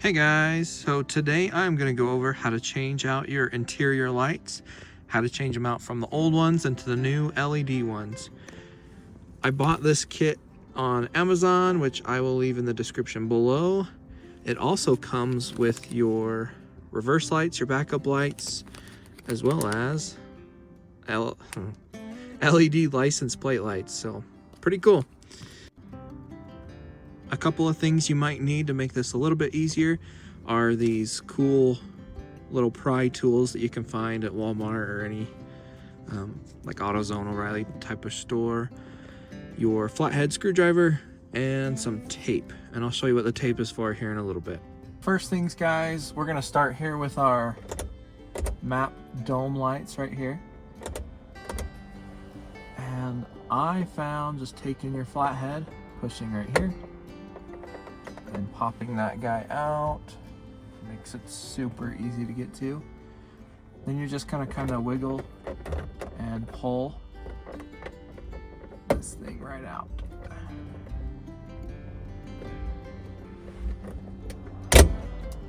Hey guys, so today I'm going to go over how to change out your interior lights, how to change them out from the old ones into the new LED ones. I bought this kit on Amazon, which I will leave in the description below. It also comes with your reverse lights, your backup lights, as well as LED license plate lights, so pretty cool. A couple of things you might need to make this a little bit easier are these cool little pry tools that you can find at Walmart or any like AutoZone, O'Reilly type of store, your flathead screwdriver, and some tape. And I'll show you what the tape is for here in a little bit. First things guys, we're gonna start here with our map dome lights right here. And I found just taking your flathead, pushing right here, and popping that guy out makes it super easy to get to. Then you're just gonna kind of wiggle and pull this thing right out.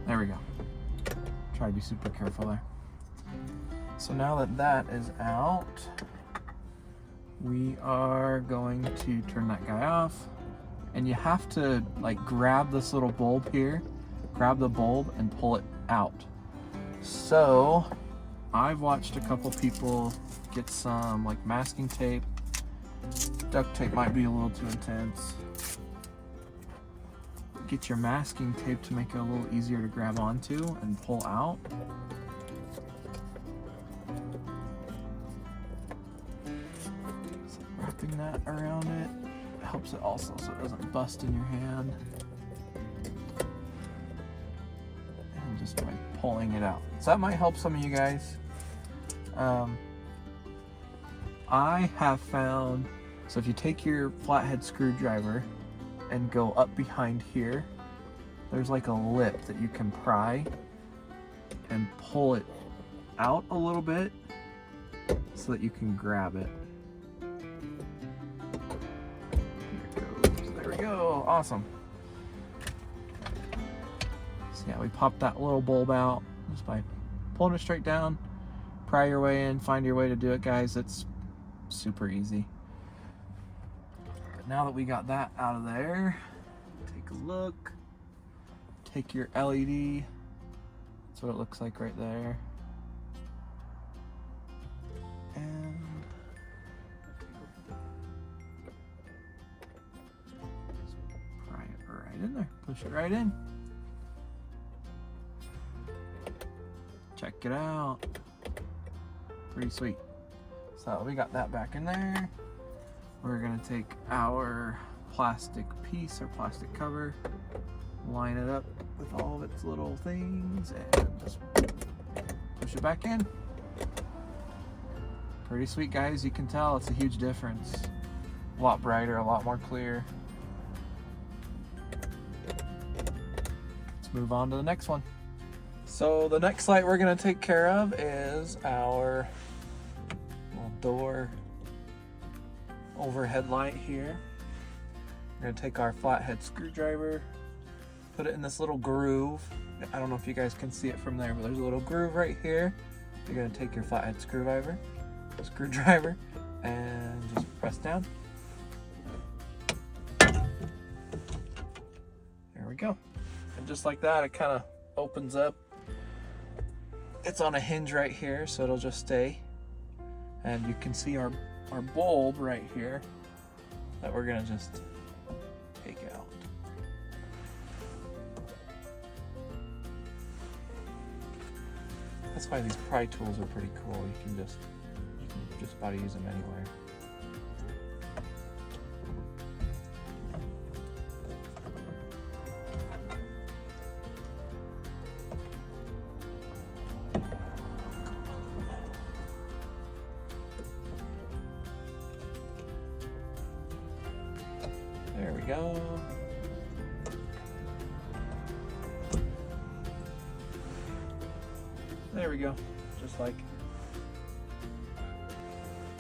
There we go. Try to be super careful there. So now that that is out, we are going to turn that guy off. And you have to like grab this little bulb here, grab the bulb and pull it out. So I've watched a couple people get some like masking tape. Duct tape might be a little too intense. Get your masking tape to make it a little easier to grab onto and pull out. So wrapping that around it helps it also so it doesn't bust in your hand. And just by pulling it out. So that might help some of you guys. I have found, so if you take your flathead screwdriver and go up behind here, there's like a lip that you can pry and pull it out a little bit so that you can grab it. Go, awesome. So yeah, we popped that little bulb out just by pulling it straight down. Pry your way in, find your way to do it, guys. It's super easy. But now that we got that out of there, take a look. Take your LED. That's what it looks like right there. And in there, push it right in. Check it out. Pretty sweet. So we got that back in there. We're gonna take our plastic piece, our plastic cover, line it up with all of its little things, and just push it back in. Pretty sweet, guys. You can tell it's a huge difference. A lot brighter, a lot more clear. Move on to the next one. So the next light we're going to take care of is our little door overhead light here. We're going to take our flathead screwdriver, put it in this little groove. I don't know if you guys can see it from there, but there's a little groove right here. You're going to take your flathead screwdriver and just press down. There we go. And just like that, it kind of opens up. It's on a hinge right here, so it'll just stay. And you can see our bulb right here that we're gonna just take out. That's why these pry tools are pretty cool. You can just about use them anywhere. There we go. There we go, just like.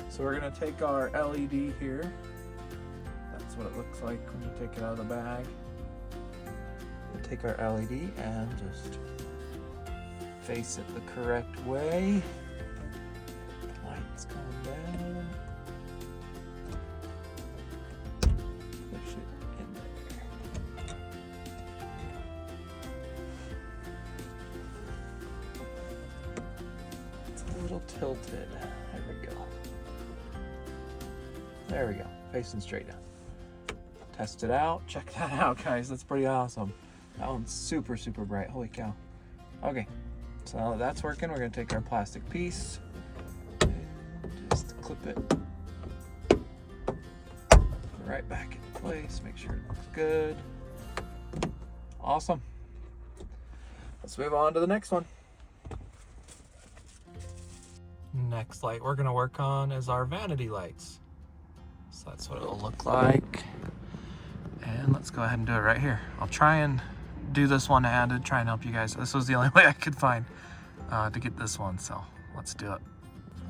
So we're gonna take our LED here. That's what it looks like when you take it out of the bag. take our LED and just face it the correct way. Lights going down. Push it in there. It's a little tilted. There we go. There we go. Facing straight down. Test it out. Check that out, guys. That's pretty awesome. That one's super, super bright. Holy cow. Okay. So now that that's working, we're going to take our plastic piece and just clip it right back in place. Make sure it looks good. Awesome. Let's move on to the next one. Next light we're going to work on is our vanity lights. So that's what it'll look like. And let's go ahead and do it right here. I'll try and do this one handed, try and help you guys. This was the only way I could find to get this one, so let's do it.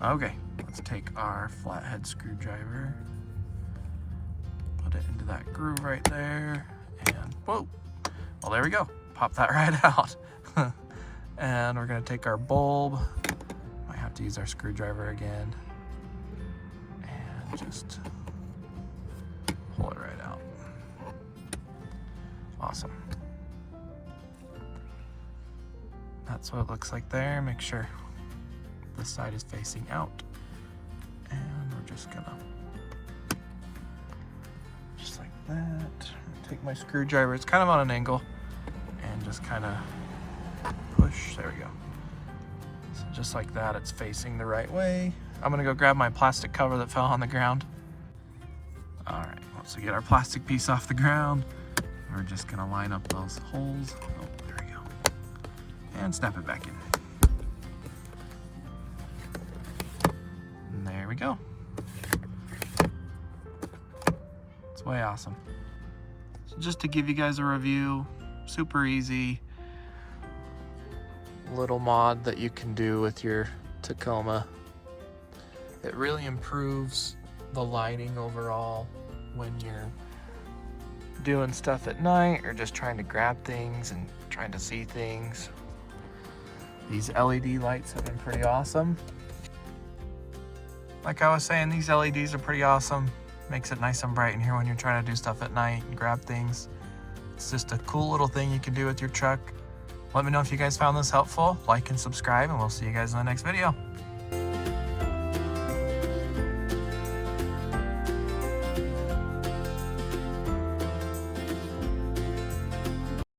Okay, let's take our flathead screwdriver, put it into that groove right there, and whoa, well there we go. Pop that right out. And we're gonna take our bulb, might have to use our screwdriver again, and just pull it right out. Awesome. That's what it looks like there. Make sure this side is facing out. And we're just gonna, just like that. Take my screwdriver, it's kind of on an angle, and just kind of push, there we go. So just like that, it's facing the right way. I'm gonna go grab my plastic cover that fell on the ground. All right, once we get our plastic piece off the ground, we're just gonna line up those holes. Oh, there we go. And snap it back in. And there we go. It's way awesome. So just to give you guys a review, super easy little mod that you can do with your Tacoma. It really improves the lighting overall when you're doing stuff at night or just trying to grab things and trying to see things. These LED lights have been pretty awesome. Like I was saying, these LEDs are pretty awesome. Makes it nice and bright in here when you're trying to do stuff at night and grab things. It's just a cool little thing you can do with your truck. Let me know if you guys found this helpful. Like and subscribe, and we'll see you guys in the next video.